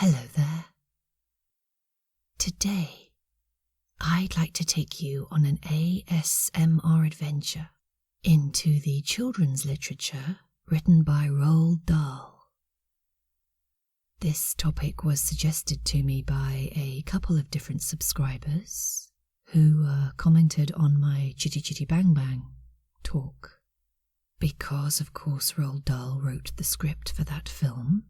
Hello there. Today, I'd like to take you on an ASMR adventure into the children's literature written by Roald Dahl. This topic was suggested to me by a couple of different subscribers who commented on my Chitty Chitty Bang Bang talk. Because, of course, Roald Dahl wrote the script for that film.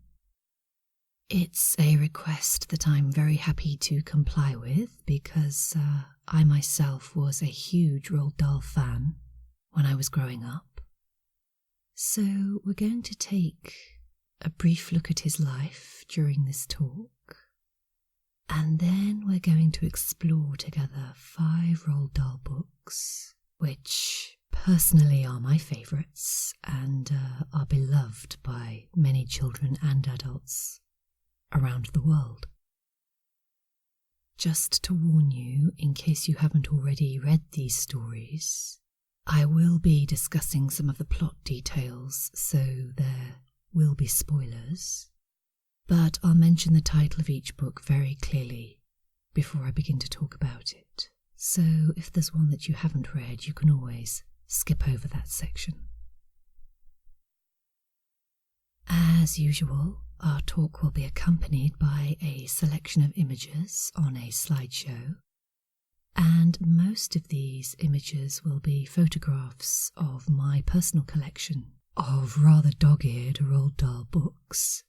It's a request that I'm very happy to comply with because I myself was a huge Roald Dahl fan when I was growing up. So we're going to take a brief look at his life during this talk, and then we're going to explore together 5 Roald Dahl books, which personally are my favourites and are beloved by many children and adults around the world. Just to warn you, in case you haven't already read these stories, I will be discussing some of the plot details, so there will be spoilers, but I'll mention the title of each book very clearly before I begin to talk about it. So if there's one that you haven't read, you can always skip over that section. As usual, our talk will be accompanied by a selection of images on a slideshow, and most of these images will be photographs of my personal collection of rather dog-eared Roald Dahl books.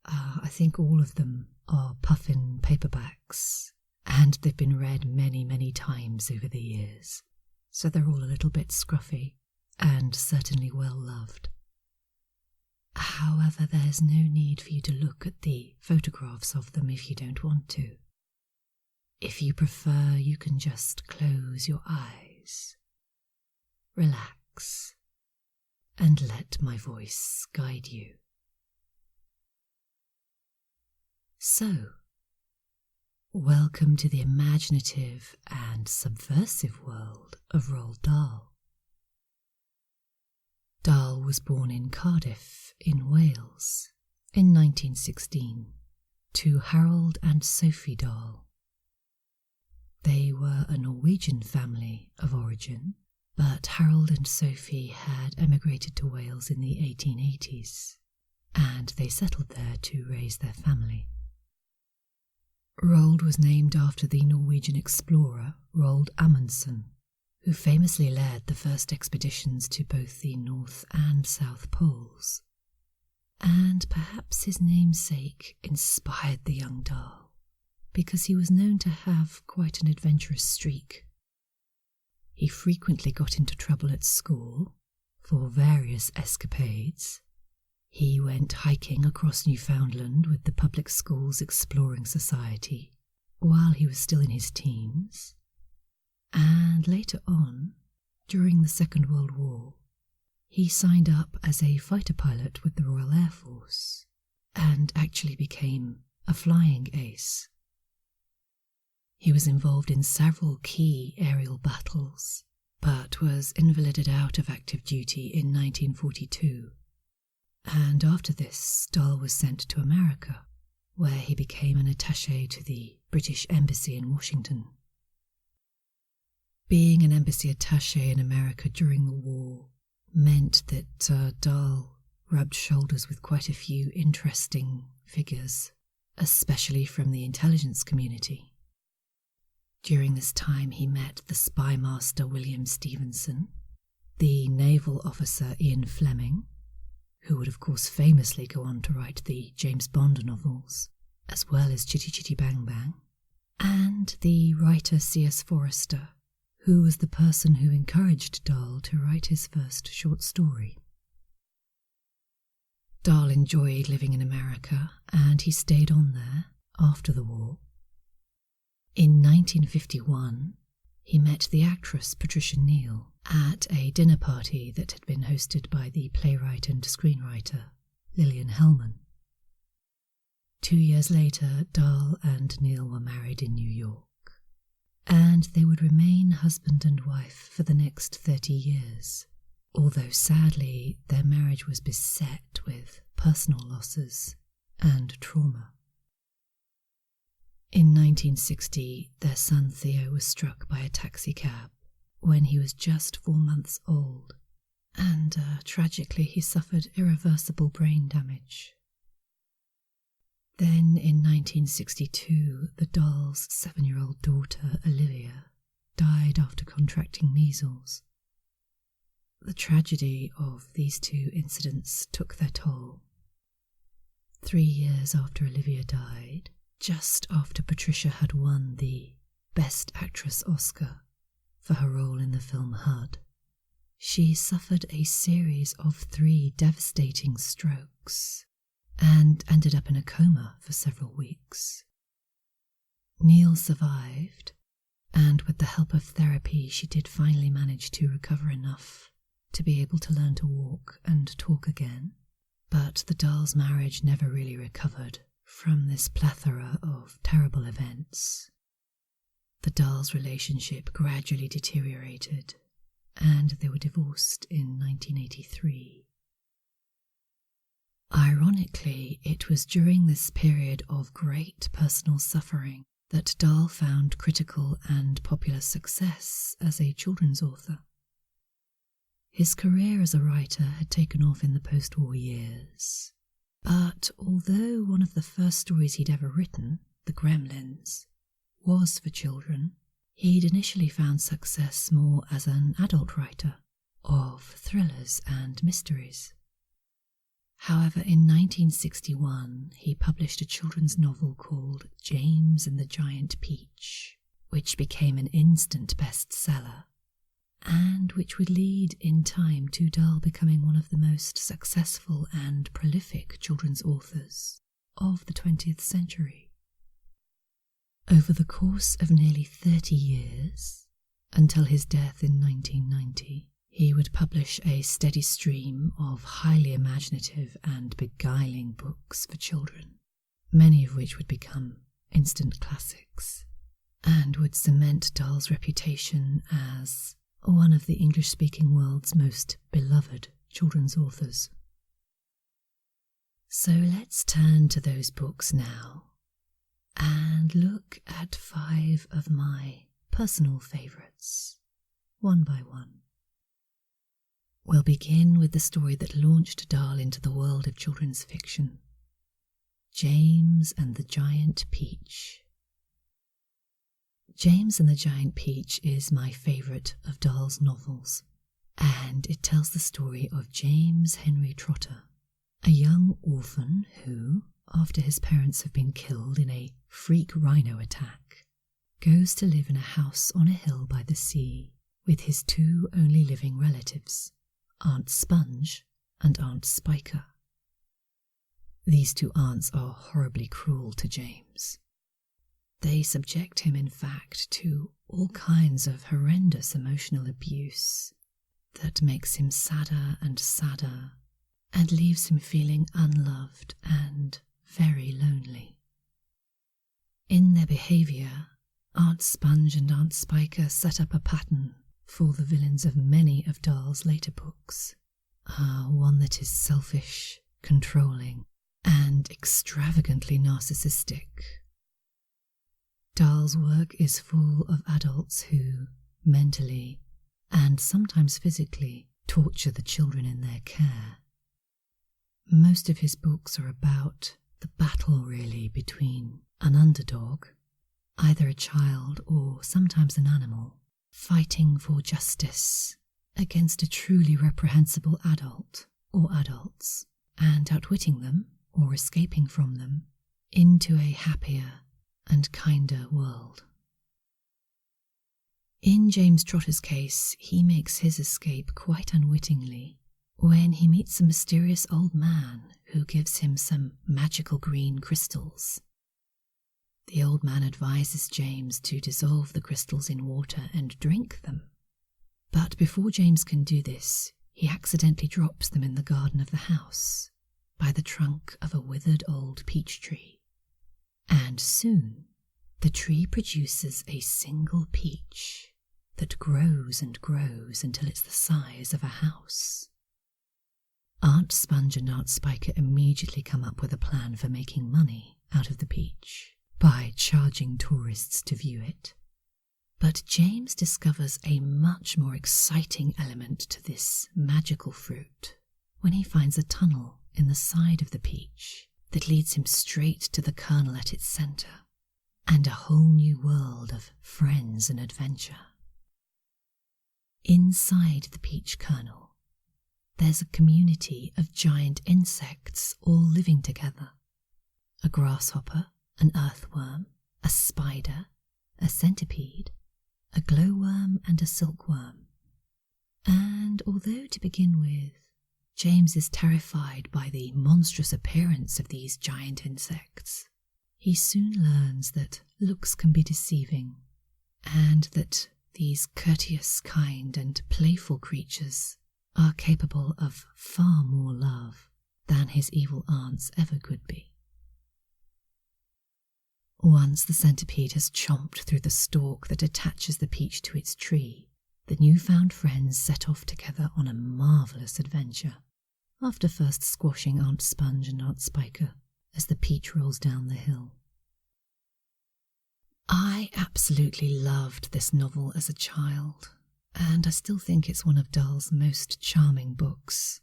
I think all of them are puffin paperbacks, and they've been read many, many times over the years, so they're all a little bit scruffy and certainly well loved. However, there's no need for you to look at the photographs of them if you don't want to. If you prefer, you can just close your eyes, relax, and let my voice guide you. So, welcome to the imaginative and subversive world of Roald Dahl. Dahl was born in Cardiff, in Wales, in 1916, to Harold and Sophie Dahl. They were a Norwegian family of origin, but Harold and Sophie had emigrated to Wales in the 1880s, and they settled there to raise their family. Roald was named after the Norwegian explorer Roald Amundsen, who famously led the first expeditions to both the North and South Poles. And perhaps his namesake inspired the young Dahl, because he was known to have quite an adventurous streak. He frequently got into trouble at school for various escapades. He went hiking across Newfoundland with the public schools exploring society while he was still in his teens. And later on, during the Second World War, he signed up as a fighter pilot with the Royal Air Force and actually became a flying ace. He was involved in several key aerial battles, but was invalided out of active duty in 1942. And after this, Dahl was sent to America, where he became an attaché to the British Embassy in Washington. Being an embassy attaché in America during the war meant that Dahl rubbed shoulders with quite a few interesting figures, especially from the intelligence community. During this time he met the spy master William Stevenson, the naval officer Ian Fleming, who would of course famously go on to write the James Bond novels, as well as Chitty Chitty Bang Bang, and the writer C.S. Forester, who was the person who encouraged Dahl to write his first short story. Dahl enjoyed living in America, and he stayed on there after the war. In 1951, he met the actress Patricia Neal at a dinner party that had been hosted by the playwright and screenwriter Lillian Hellman. 2 years later, Dahl and Neal were married in New York, and they would remain husband and wife for the next 30 years, although sadly their marriage was beset with personal losses and trauma. In 1960, their son Theo was struck by a taxicab when he was just 4 months old, and tragically he suffered irreversible brain damage. Then in 1962, the Dahl's 7-year-old daughter, Olivia, died after contracting measles. The tragedy of these two incidents took their toll. 3 years after Olivia died, just after Patricia had won the Best Actress Oscar for her role in the film Hud, she suffered a series of 3 devastating strokes and ended up in a coma for several weeks. Neil survived, and with the help of therapy she did finally manage to recover enough to be able to learn to walk and talk again. But the Dahl's marriage never really recovered from this plethora of terrible events. The Dahl's relationship gradually deteriorated, and they were divorced in 1983. Ironically, it was during this period of great personal suffering that Dahl found critical and popular success as a children's author. His career as a writer had taken off in the post-war years, but although one of the first stories he'd ever written, The Gremlins, was for children, he'd initially found success more as an adult writer of thrillers and mysteries. However, in 1961, he published a children's novel called James and the Giant Peach, which became an instant bestseller, and which would lead in time to Dahl becoming one of the most successful and prolific children's authors of the 20th century. Over the course of nearly 30 years, until his death in 1990, he would publish a steady stream of highly imaginative and beguiling books for children, many of which would become instant classics, and would cement Dahl's reputation as one of the English-speaking world's most beloved children's authors. So let's turn to those books now and look at 5 of my personal favourites, one by one. We'll begin with the story that launched Dahl into the world of children's fiction, James and the Giant Peach. James and the Giant Peach is my favourite of Dahl's novels, and it tells the story of James Henry Trotter, a young orphan who, after his parents have been killed in a freak rhino attack, goes to live in a house on a hill by the sea with his 2 only living relatives, Aunt Sponge and Aunt Spiker. These 2 aunts are horribly cruel to James. They subject him, in fact, to all kinds of horrendous emotional abuse that makes him sadder and sadder and leaves him feeling unloved and very lonely. In their behaviour, Aunt Sponge and Aunt Spiker set up a pattern for the villains of many of Dahl's later books, one that is selfish, controlling, and extravagantly narcissistic. Dahl's work is full of adults who, mentally and sometimes physically, torture the children in their care. Most of his books are about the battle, really, between an underdog, either a child or sometimes an animal, fighting for justice against a truly reprehensible adult or adults, and outwitting them or escaping from them into a happier and kinder world. In James Trotter's case, he makes his escape quite unwittingly when he meets a mysterious old man who gives him some magical green crystals. The old man advises James to dissolve the crystals in water and drink them. But before James can do this, he accidentally drops them in the garden of the house, by the trunk of a withered old peach tree. And soon, the tree produces a single peach that grows and grows until it's the size of a house. Aunt Sponge and Aunt Spiker immediately come up with a plan for making money out of the peach by charging tourists to view it. But James discovers a much more exciting element to this magical fruit when he finds a tunnel in the side of the peach that leads him straight to the kernel at its centre, and a whole new world of friends and adventure. Inside the peach kernel, there's a community of giant insects all living together. A grasshopper, an earthworm, a spider, a centipede, a glowworm and a silkworm. And although to begin with, James is terrified by the monstrous appearance of these giant insects, he soon learns that looks can be deceiving, and that these courteous, kind and playful creatures are capable of far more love than his evil aunts ever could be. Once the centipede has chomped through the stalk that attaches the peach to its tree, the newfound friends set off together on a marvellous adventure, after first squashing Aunt Sponge and Aunt Spiker as the peach rolls down the hill. I absolutely loved this novel as a child, and I still think it's one of Dahl's most charming books.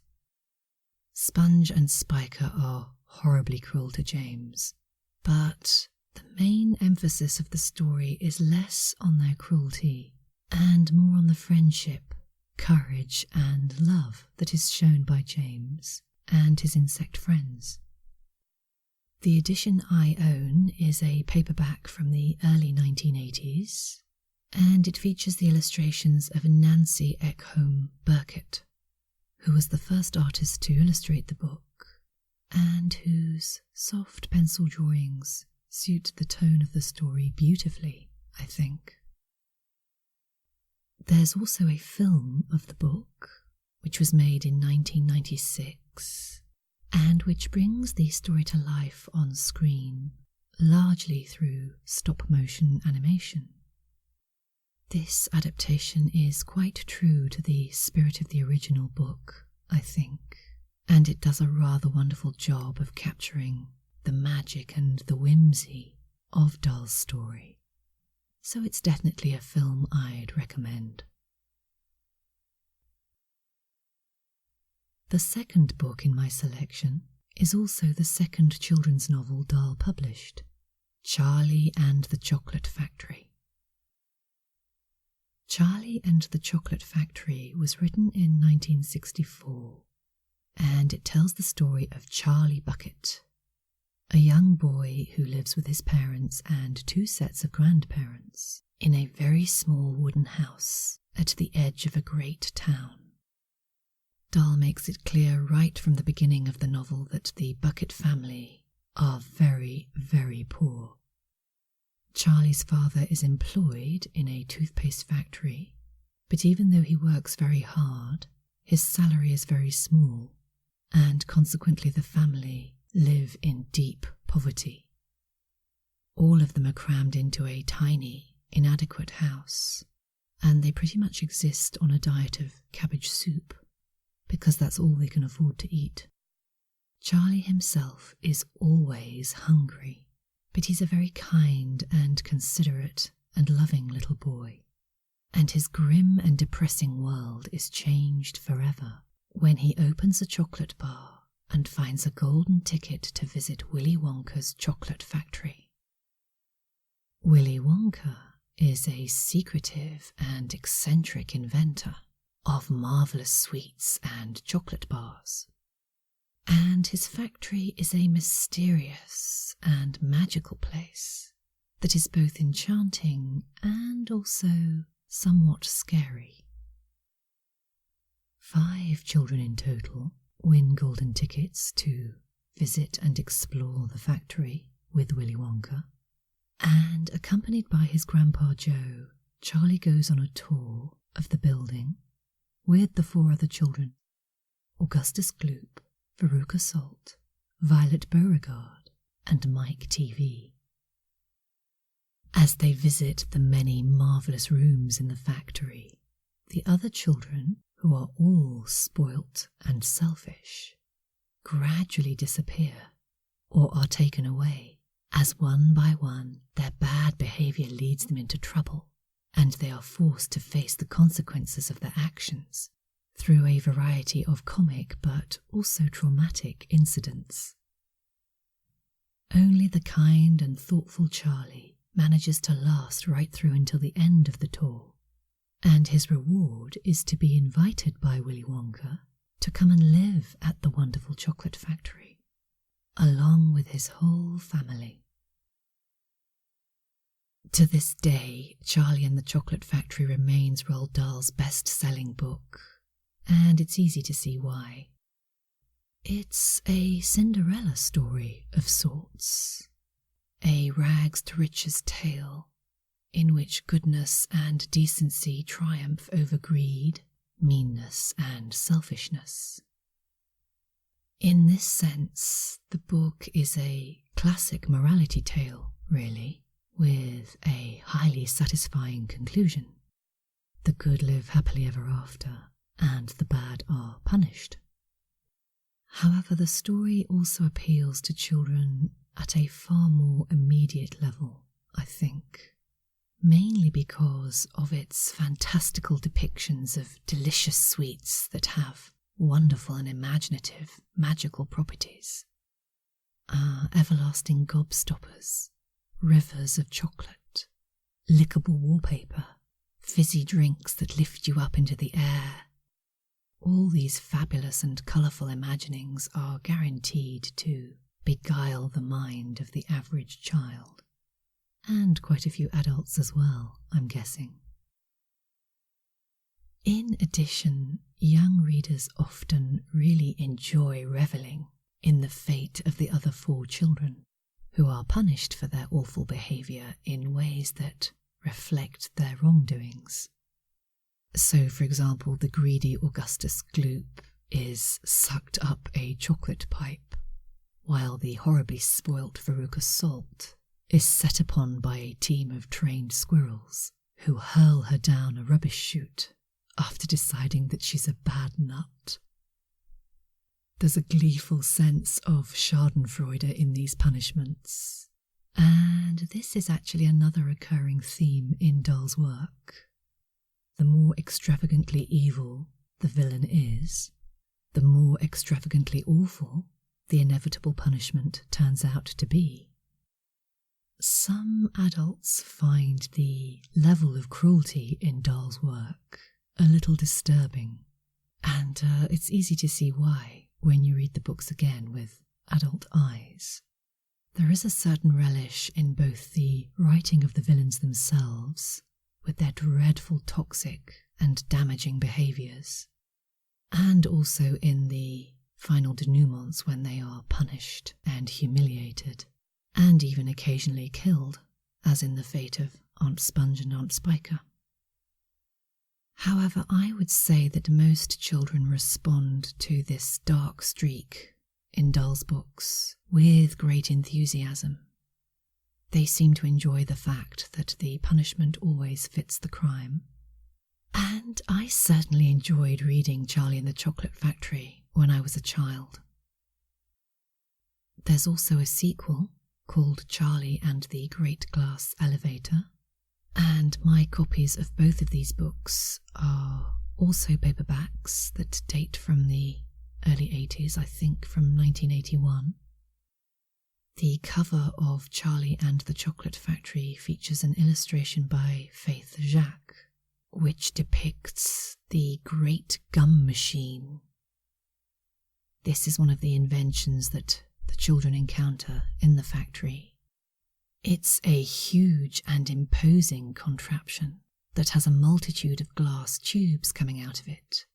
Sponge and Spiker are horribly cruel to James, but the main emphasis of the story is less on their cruelty and more on the friendship, courage and love that is shown by James and his insect friends. The edition I own is a paperback from the early 1980s, and it features the illustrations of Nancy Ekholm Burkett, who was the first artist to illustrate the book, and whose soft pencil drawings suit the tone of the story beautifully, I think. There's also a film of the book, which was made in 1996, and which brings the story to life on screen, largely through stop-motion animation. This adaptation is quite true to the spirit of the original book, I think, and it does a rather wonderful job of capturing the magic and the whimsy of Dahl's story. So it's definitely a film I'd recommend. The second book in my selection is also the second children's novel Dahl published, Charlie and the Chocolate Factory. Charlie and the Chocolate Factory was written in 1964, and it tells the story of Charlie Bucket, a young boy who lives with his parents and two sets of grandparents in a very small wooden house at the edge of a great town. Dahl makes it clear right from the beginning of the novel that the Bucket family are very, very poor. Charlie's father is employed in a toothpaste factory, but even though he works very hard, his salary is very small, and consequently the family live in deep poverty. All of them are crammed into a tiny, inadequate house, and they pretty much exist on a diet of cabbage soup, because that's all they can afford to eat. Charlie himself is always hungry, but he's a very kind and considerate and loving little boy, and his grim and depressing world is changed forever when he opens a chocolate bar and finds a golden ticket to visit Willy Wonka's chocolate factory. Willy Wonka is a secretive and eccentric inventor of marvellous sweets and chocolate bars, and his factory is a mysterious and magical place that is both enchanting and also somewhat scary. 5 children in total win golden tickets to visit and explore the factory with Willy Wonka, and accompanied by his Grandpa Joe, Charlie goes on a tour of the building with the 4 other children, Augustus Gloop, Veruca Salt, Violet Beauregard, and Mike TV. As they visit the many marvellous rooms in the factory, the other children, who are all spoilt and selfish, gradually disappear or are taken away as one by one their bad behaviour leads them into trouble and they are forced to face the consequences of their actions through a variety of comic but also traumatic incidents. Only the kind and thoughtful Charlie manages to last right through until the end of the tour, and his reward is to be invited by Willy Wonka to come and live at the wonderful chocolate factory, along with his whole family. To this day, Charlie and the Chocolate Factory remains Roald Dahl's best-selling book, and it's easy to see why. It's a Cinderella story of sorts, a rags-to-riches tale in which goodness and decency triumph over greed, meanness and selfishness. In this sense, the book is a classic morality tale, really, with a highly satisfying conclusion. The good live happily ever after, and the bad are punished. However, the story also appeals to children at a far more immediate level, I think, mainly because of its fantastical depictions of delicious sweets that have wonderful and imaginative magical properties. Everlasting gobstoppers, rivers of chocolate, lickable wallpaper, fizzy drinks that lift you up into the air. All these fabulous and colourful imaginings are guaranteed to beguile the mind of the average child, and quite a few adults as well, I'm guessing. In addition, young readers often really enjoy revelling in the fate of the other 4 children, who are punished for their awful behaviour in ways that reflect their wrongdoings. So, for example, the greedy Augustus Gloop is sucked up a chocolate pipe, while the horribly spoilt Veruca Salt is set upon by a team of trained squirrels who hurl her down a rubbish chute after deciding that she's a bad nut. There's a gleeful sense of schadenfreude in these punishments, and this is actually another recurring theme in Dahl's work. The more extravagantly evil the villain is, the more extravagantly awful the inevitable punishment turns out to be. Some adults find the level of cruelty in Dahl's work a little disturbing, and it's easy to see why when you read the books again with adult eyes. There is a certain relish in both the writing of the villains themselves, with their dreadful toxic and damaging behaviours, and also in the final denouements when they are punished and humiliated, and even occasionally killed, as in the fate of Aunt Sponge and Aunt Spiker. However, I would say that most children respond to this dark streak in Dahl's books with great enthusiasm. They seem to enjoy the fact that the punishment always fits the crime. And I certainly enjoyed reading Charlie and the Chocolate Factory when I was a child. There's also a sequel called Charlie and the Great Glass Elevator, and my copies of both of these books are also paperbacks that date from the early 80s, I think from 1981. The cover of Charlie and the Chocolate Factory features an illustration by Faith Jacques, which depicts the Great Gum Machine. This is one of the inventions that the children encounter in the factory. It's a huge and imposing contraption that has a multitude of glass tubes coming out of it,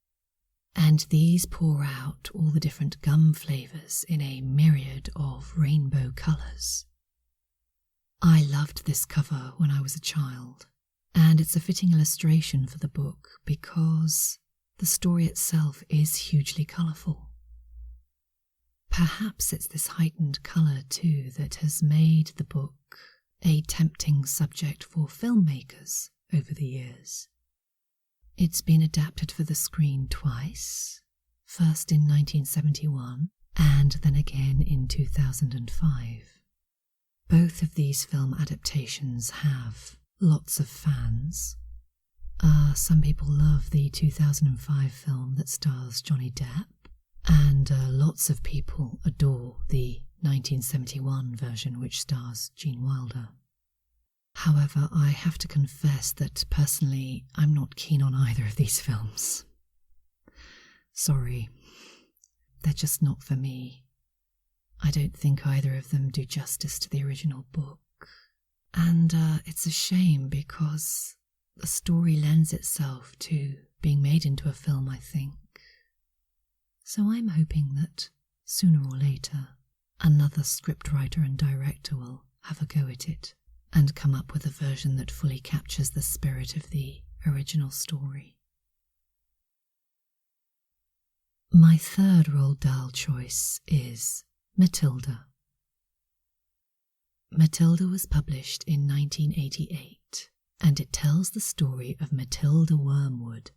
and these pour out all the different gum flavours in a myriad of rainbow colours. I loved this cover when I was a child, and it's a fitting illustration for the book because the story itself is hugely colourful. Perhaps it's this heightened colour too that has made the book a tempting subject for filmmakers over the years. It's been adapted for the screen twice, first in 1971 and then again in 2005. Both of these film adaptations have lots of fans. Some people love the 2005 film that stars Johnny Depp, and lots of people adore the 1971 version which stars Gene Wilder. However, I have to confess that personally I'm not keen on either of these films. Sorry, they're just not for me. I don't think either of them do justice to the original book. And it's a shame because the story lends itself to being made into a film, I think. So I'm hoping that sooner or later another scriptwriter and director will have a go at it and come up with a version that fully captures the spirit of the original story. My third Roald Dahl choice is Matilda. Matilda was published in 1988, and it tells the story of Matilda Wormwood,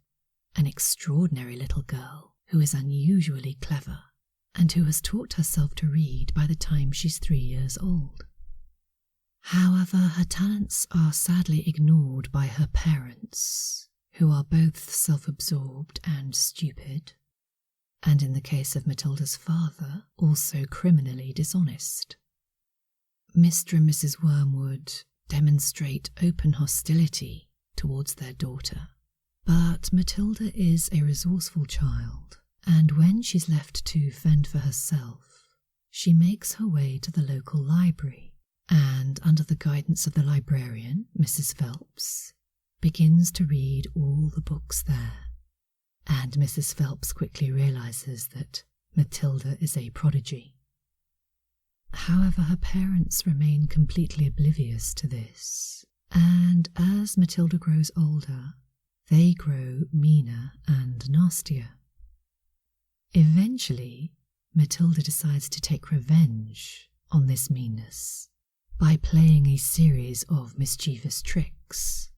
an extraordinary little girl who is unusually clever and who has taught herself to read by the time she's 3 years old. However, her talents are sadly ignored by her parents, who are both self-absorbed and stupid, and in the case of Matilda's father, also criminally dishonest. Mr. and Mrs. Wormwood demonstrate open hostility towards their daughter, but Matilda is a resourceful child, and when she's left to fend for herself, she makes her way to the local library and, under the guidance of the librarian, Mrs. Phelps, begins to read all the books there. And Mrs. Phelps quickly realizes that Matilda is a prodigy. However, her parents remain completely oblivious to this, and as Matilda grows older, they grow meaner and nastier. Eventually, Matilda decides to take revenge on this meanness by playing a series of mischievous tricks.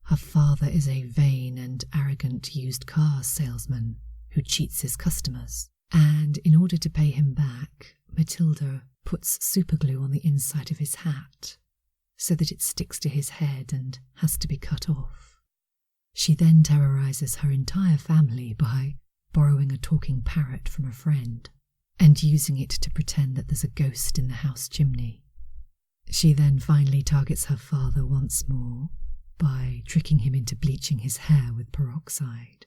Her father is a vain and arrogant used car salesman who cheats his customers, and in order to pay him back, Matilda puts superglue on the inside of his hat so that it sticks to his head and has to be cut off. She then terrorizes her entire family by borrowing a talking parrot from a friend and using it to pretend that there's a ghost in the house chimney. She then finally targets her father once more by tricking him into bleaching his hair with peroxide.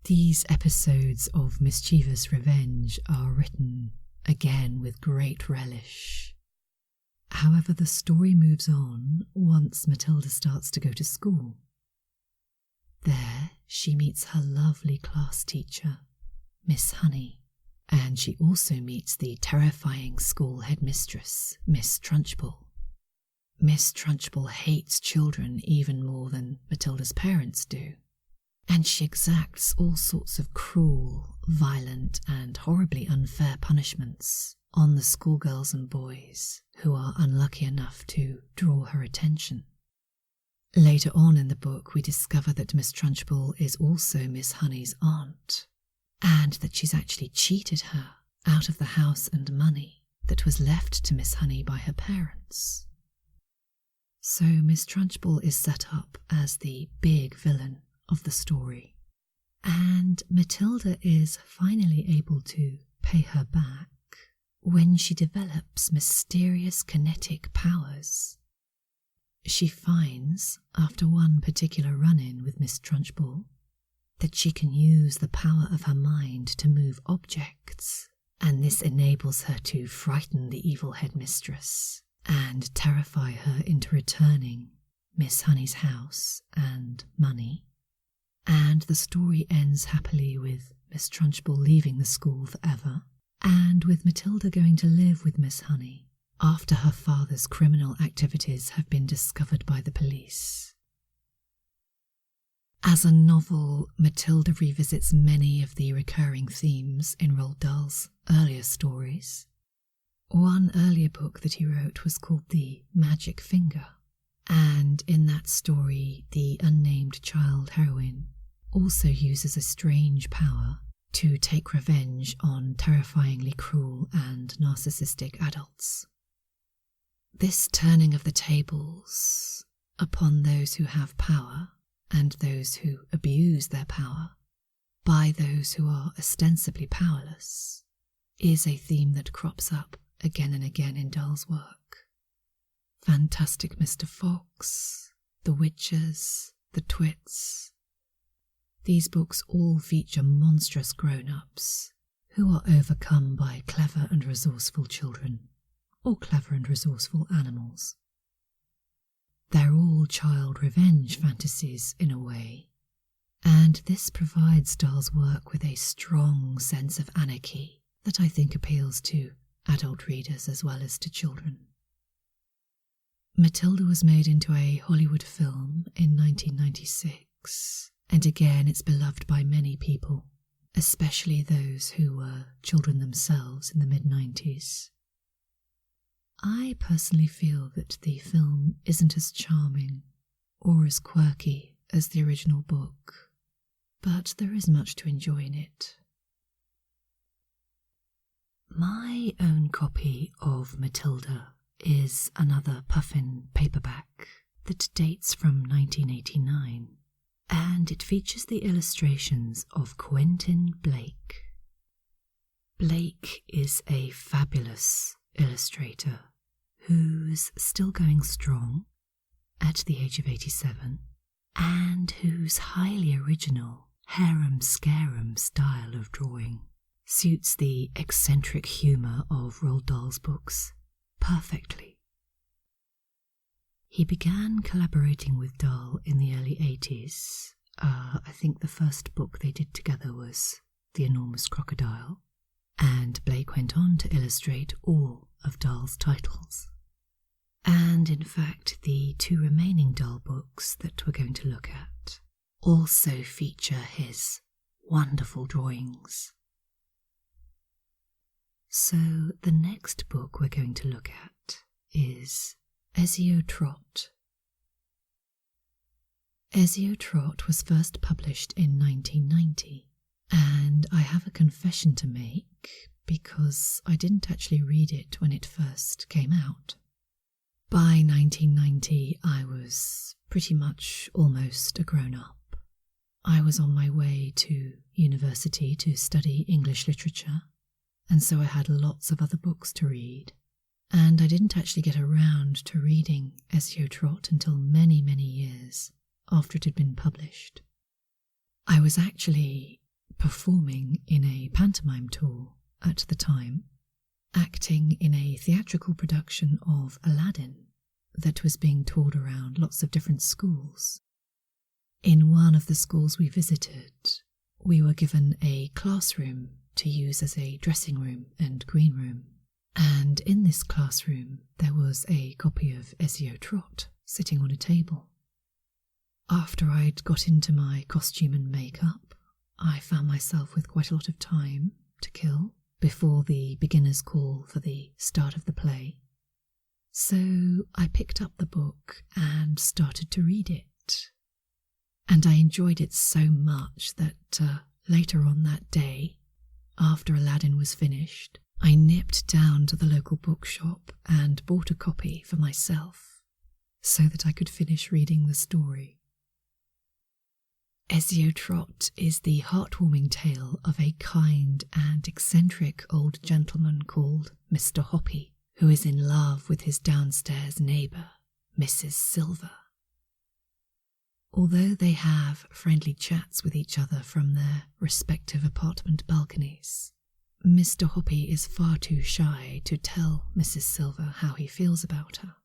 These episodes of mischievous revenge are written, again with great relish. However, the story moves on once Matilda starts to go to school. There, she meets her lovely class teacher, Miss Honey, and she also meets the terrifying school headmistress, Miss Trunchbull. Miss Trunchbull hates children even more than Matilda's parents do, and she exacts all sorts of cruel, violent, and horribly unfair punishments on the schoolgirls and boys who are unlucky enough to draw her attention. Later on in the book, we discover that Miss Trunchbull is also Miss Honey's aunt, and that she's actually cheated her out of the house and money that was left to Miss Honey by her parents. So Miss Trunchbull is set up as the big villain of the story, and Matilda is finally able to pay her back when she develops mysterious kinetic powers. She finds, after one particular run-in with Miss Trunchbull, that she can use the power of her mind to move objects, and this enables her to frighten the evil headmistress and terrify her into returning Miss Honey's house and money. And the story ends happily with Miss Trunchbull leaving the school forever, and with Matilda going to live with Miss Honey after her father's criminal activities have been discovered by the police. As a novel, Matilda revisits many of the recurring themes in Roald Dahl's earlier stories. One earlier book that he wrote was called The Magic Finger, And in that story, the unnamed child heroine also uses a strange power to take revenge on terrifyingly cruel and narcissistic adults. This turning of the tables upon those who have power and those who abuse their power by those who are ostensibly powerless is a theme that crops up again and again in Dahl's work. Fantastic Mr. Fox, The Witches, The Twits. These books all feature monstrous grown-ups who are overcome by clever and resourceful children, or clever and resourceful animals. They're all child revenge fantasies in a way, and this provides Dahl's work with a strong sense of anarchy that I think appeals to adult readers as well as to children. Matilda was made into a Hollywood film in 1996, and again it's beloved by many people, especially those who were children themselves in the mid-90s. I personally feel that the film isn't as charming or as quirky as the original book, but there is much to enjoy in it. My own copy of Matilda is another Puffin paperback that dates from 1989, and it features the illustrations of Quentin Blake. Blake is a fabulous illustrator who's still going strong at the age of 87, and whose highly original harum-scarum style of drawing suits the eccentric humour of Roald Dahl's books perfectly. He began collaborating with Dahl in the early 80s. I think the first book they did together was The Enormous Crocodile, and Blake went on to illustrate all of Dahl's titles. And in fact, the two remaining Dahl books that we're going to look at also feature his wonderful drawings. So the next book we're going to look at is Ezio Trott. Ezio Trott was first published in 1990, and I have a confession to make because I didn't actually read it when it first came out. By 1990, I was pretty much almost a grown-up. I was on my way to university to study English literature, and so I had lots of other books to read, and I didn't actually get around to reading Ezio Trott until many, many years after it had been published. I was actually performing in a pantomime tour at the time, acting in a theatrical production of Aladdin that was being toured around lots of different schools. In one of the schools we visited, we were given a classroom to use as a dressing room and green room, and in this classroom there was a copy of Ezio Trott sitting on a table. After I'd got into my costume and makeup, I found myself with quite a lot of time to kill before the beginner's call for the start of the play. So I picked up the book and started to read it. And I enjoyed it so much that later on that day, after Aladdin was finished, I nipped down to the local bookshop and bought a copy for myself so that I could finish reading the story. Ezio Trott is the heartwarming tale of a kind and eccentric old gentleman called Mr. Hoppy, who is in love with his downstairs neighbour, Mrs. Silver. Although they have friendly chats with each other from their respective apartment balconies, Mr. Hoppy is far too shy to tell Mrs. Silver how he feels about her.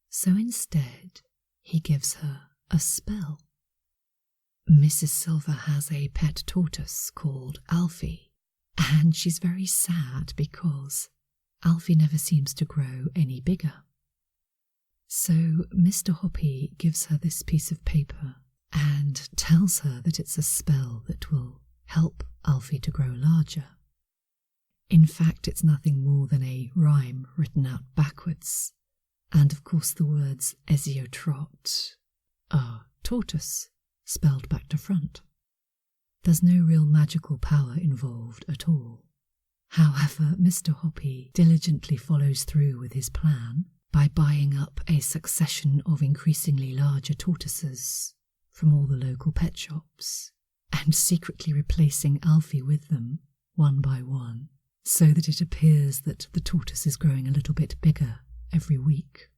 So instead, he gives her a spell. Mrs. Silver has a pet tortoise called Alfie, and she's very sad because Alfie never seems to grow any bigger. So Mr. Hoppy gives her this piece of paper and tells her that it's a spell that will help Alfie to grow larger. In fact, it's nothing more than a rhyme written out backwards, and of course the words Eziotrot are tortoise, spelled back to front. There's no real magical power involved at all. However, Mr. Hoppy diligently follows through with his plan by buying up a succession of increasingly larger tortoises from all the local pet shops and secretly replacing Alfie with them one by one, so that it appears that the tortoise is growing a little bit bigger every week.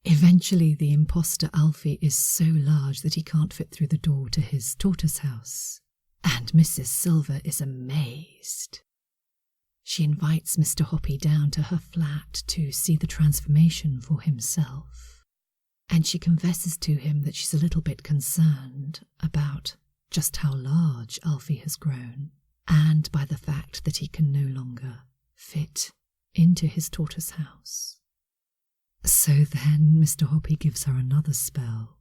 Eventually, the imposter Alfie is so large that he can't fit through the door to his tortoise house, and Mrs. Silver is amazed. She invites Mr. Hoppy down to her flat to see the transformation for himself, and she confesses to him that she's a little bit concerned about just how large Alfie has grown, and by the fact that he can no longer fit into his tortoise house. So then Mr. Hoppy gives her another spell,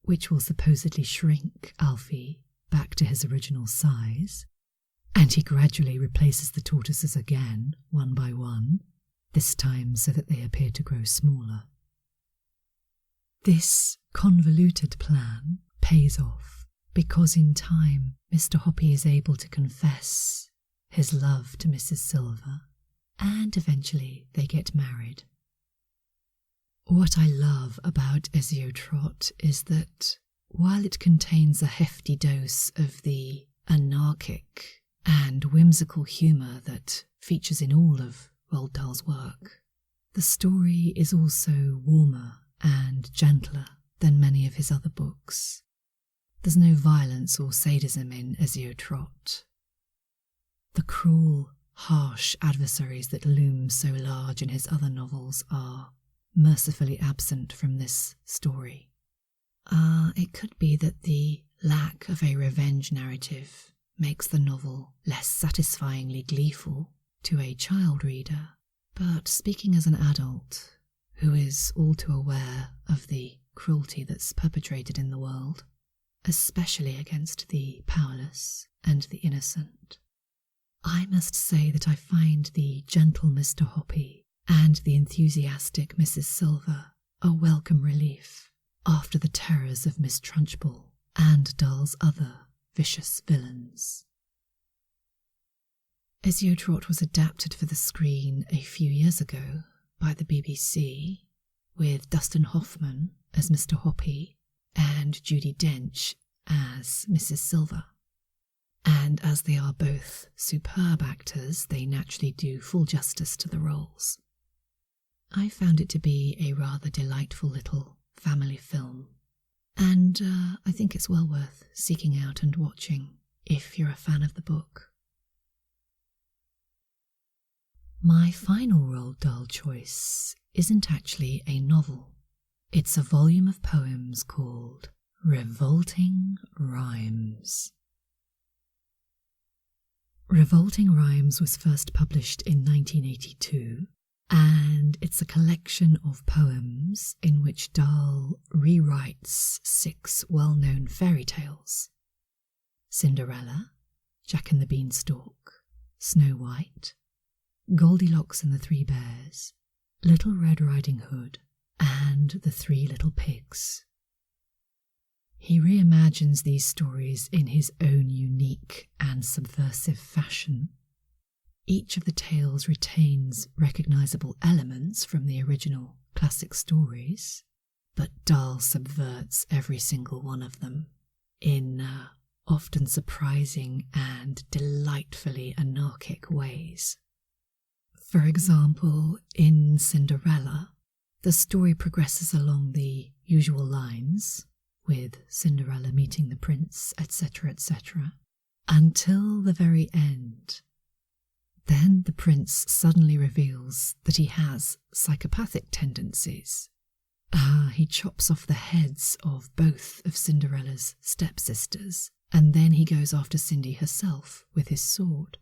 which will supposedly shrink Alfie back to his original size, and he gradually replaces the tortoises again, one by one, this time so that they appear to grow smaller. This convoluted plan pays off because in time Mr. Hoppy is able to confess his love to Mrs. Silver, and eventually they get married. What I love about Eziotrot is that while it contains a hefty dose of the anarchic and whimsical humour that features in all of Roald Dahl's work, the story is also warmer and gentler than many of his other books. There's no violence or sadism in Eziotrot. The cruel, harsh adversaries that loom so large in his other novels are mercifully absent from this story. It could be that the lack of a revenge narrative makes the novel less satisfyingly gleeful to a child reader, but speaking as an adult who is all too aware of the cruelty that's perpetrated in the world, especially against the powerless and the innocent, I must say that I find the gentle Mr. Hoppy and the enthusiastic Mrs. Silver a welcome relief after the terrors of Miss Trunchbull and Dahl's other vicious villains. Eziotrot was adapted for the screen a few years ago by the BBC, with Dustin Hoffman as Mr. Hoppy and Judi Dench as Mrs. Silver. And as they are both superb actors, they naturally do full justice to the roles. I found it to be a rather delightful little family film, and I think it's well worth seeking out and watching if you're a fan of the book. My final Roald Dahl choice isn't actually a novel. It's a volume of poems called Revolting Rhymes. Revolting Rhymes was first published in 1982, and it's a collection of poems in which Dahl rewrites 6 well-known fairy tales: Cinderella, Jack and the Beanstalk, Snow White, Goldilocks and the Three Bears, Little Red Riding Hood, and The Three Little Pigs. He reimagines these stories in his own unique and subversive fashion. Each of the tales retains recognizable elements from the original classic stories, but Dahl subverts every single one of them in often surprising and delightfully anarchic ways. For example, in Cinderella, the story progresses along the usual lines, with Cinderella meeting the prince, etc., etc., until the very end. Then the prince suddenly reveals that he has psychopathic tendencies. He chops off the heads of both of Cinderella's stepsisters, and then he goes after Cindy herself with his sword.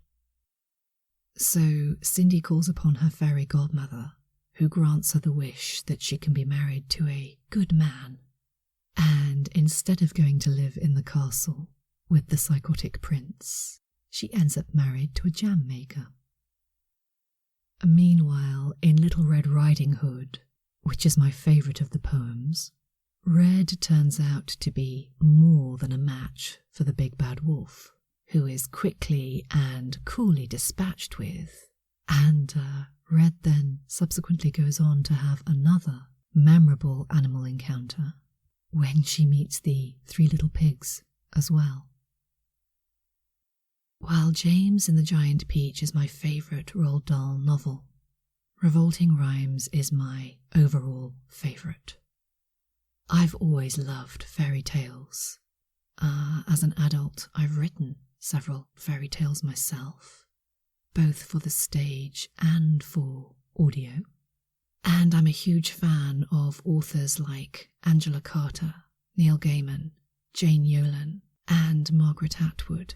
So Cindy calls upon her fairy godmother, who grants her the wish that she can be married to a good man. And instead of going to live in the castle with the psychotic prince, she ends up married to a jam maker. Meanwhile, in Little Red Riding Hood, which is my favourite of the poems, Red turns out to be more than a match for the big bad wolf, who is quickly and coolly dispatched with, and Red then subsequently goes on to have another memorable animal encounter when she meets the 3 little pigs as well. While James and the Giant Peach is my favourite Roald Dahl novel, Revolting Rhymes is my overall favourite. I've always loved fairy tales. As an adult, I've written several fairy tales myself, both for the stage and for audio. And I'm a huge fan of authors like Angela Carter, Neil Gaiman, Jane Yolen, and Margaret Atwood,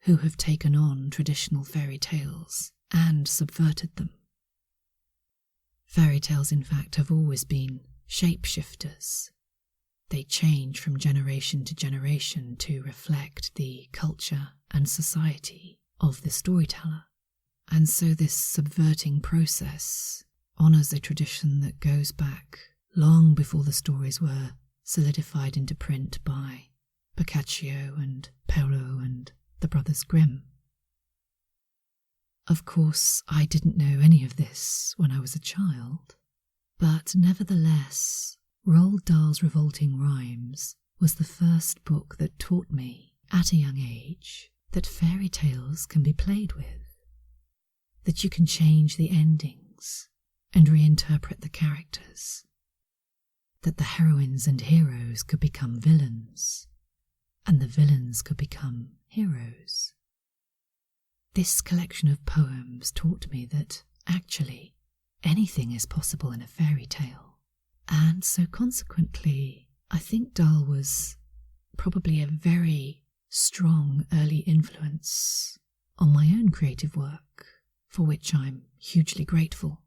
who have taken on traditional fairy tales and subverted them. Fairy tales, in fact, have always been shapeshifters. They change from generation to generation to reflect the culture and society of the storyteller. And so this subverting process honours a tradition that goes back long before the stories were solidified into print by Boccaccio and Perrault and the Brothers Grimm. Of course, I didn't know any of this when I was a child, but nevertheless, Roald Dahl's Revolting Rhymes was the first book that taught me, at a young age, that fairy tales can be played with, that you can change the endings and reinterpret the characters, that the heroines and heroes could become villains, and the villains could become heroes. This collection of poems taught me that, actually, anything is possible in a fairy tale. And so consequently, I think Dahl was probably a very strong early influence on my own creative work, for which I'm hugely grateful.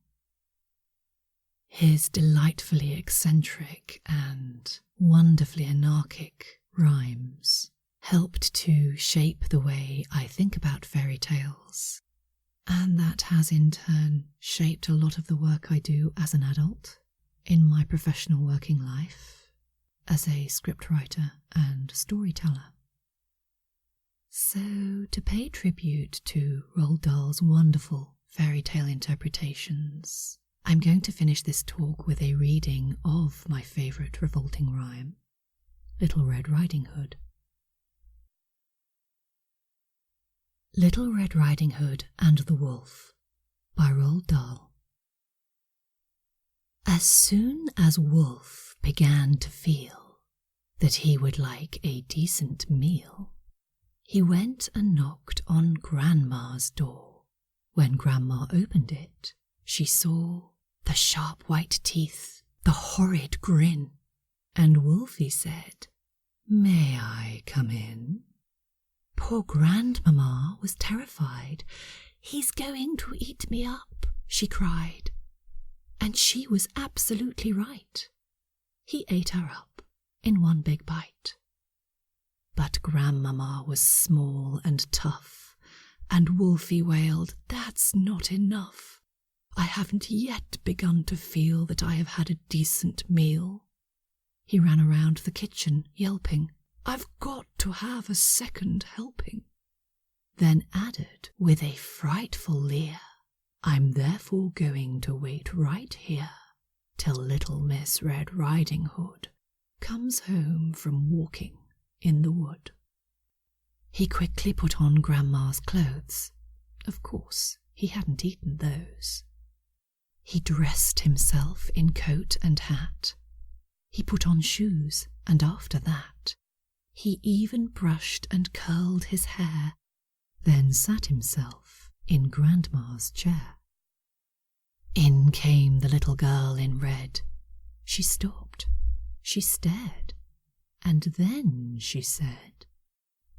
His delightfully eccentric and wonderfully anarchic rhymes helped to shape the way I think about fairy tales, and that has in turn shaped a lot of the work I do as an adult in my professional working life as a scriptwriter and storyteller. So, to pay tribute to Roald Dahl's wonderful fairy tale interpretations, I'm going to finish this talk with a reading of my favourite revolting rhyme, Little Red Riding Hood. Little Red Riding Hood and the Wolf by Roald Dahl. As soon as Wolf began to feel that he would like a decent meal, he went and knocked on Grandma's door. When Grandma opened it, she saw the sharp white teeth, the horrid grin, and Wolfie said, "May I come in?" Poor Grandmamma was terrified. "He's going to eat me up," she cried. And she was absolutely right. He ate her up in one big bite. But Grandmamma was small and tough, and Wolfie wailed, "That's not enough. I haven't yet begun to feel that I have had a decent meal." He ran around the kitchen, yelping, "I've got to have a second helping." Then added with a frightful leer, "I'm therefore going to wait right here till little Miss Red Riding Hood comes home from walking in the wood." He quickly put on Grandma's clothes. Of course, he hadn't eaten those. He dressed himself in coat and hat. He put on shoes, and after that, he even brushed and curled his hair, then sat himself in Grandma's chair. In came the little girl in red. She stopped, she stared, and then she said,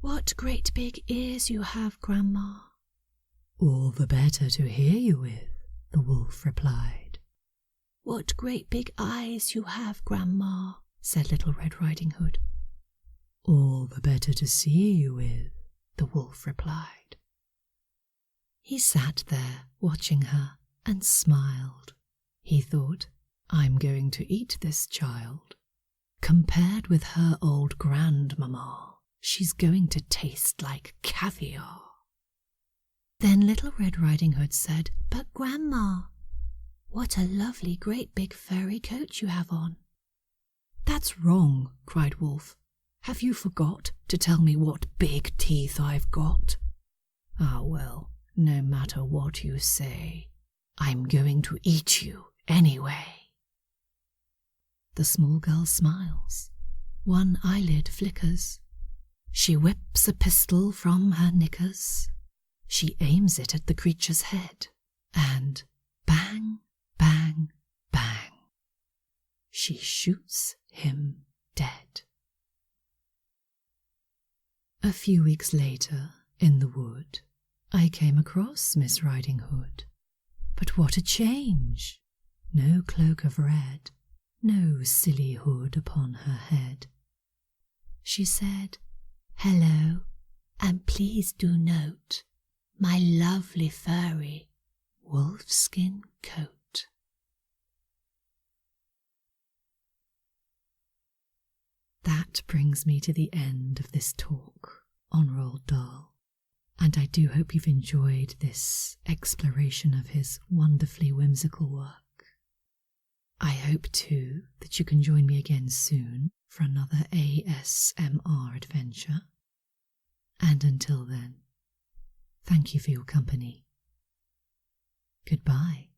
"What great big ears you have, Grandma." "All the better to hear you with," the wolf replied. "What great big eyes you have, Grandma," said Little Red Riding Hood. "All the better to see you with," the wolf replied. He sat there watching her and smiled. He thought, I'm going to eat this child. Compared with her old grandmamma, she's going to taste like caviar. Then Little Red Riding Hood said, But Grandma, what a lovely great big furry coat you have on. That's wrong, cried Wolf. Have you forgot to tell me what big teeth I've got? Ah, well, no matter what you say, I'm going to eat you anyway. The small girl smiles. One eyelid flickers. She whips a pistol from her knickers. She aims it at the creature's head, and bang, bang, bang, she shoots him dead. A few weeks later, in the wood, I came across Miss Riding Hood. But what a change! No cloak of red, no silly hood upon her head. She said, Hello, and please do note my lovely furry wolfskin coat. That brings me to the end of this talk on Roald Dahl, and I do hope you've enjoyed this exploration of his wonderfully whimsical work. I hope too that you can join me again soon for another ASMR adventure. And until then, thank you for your company. Goodbye.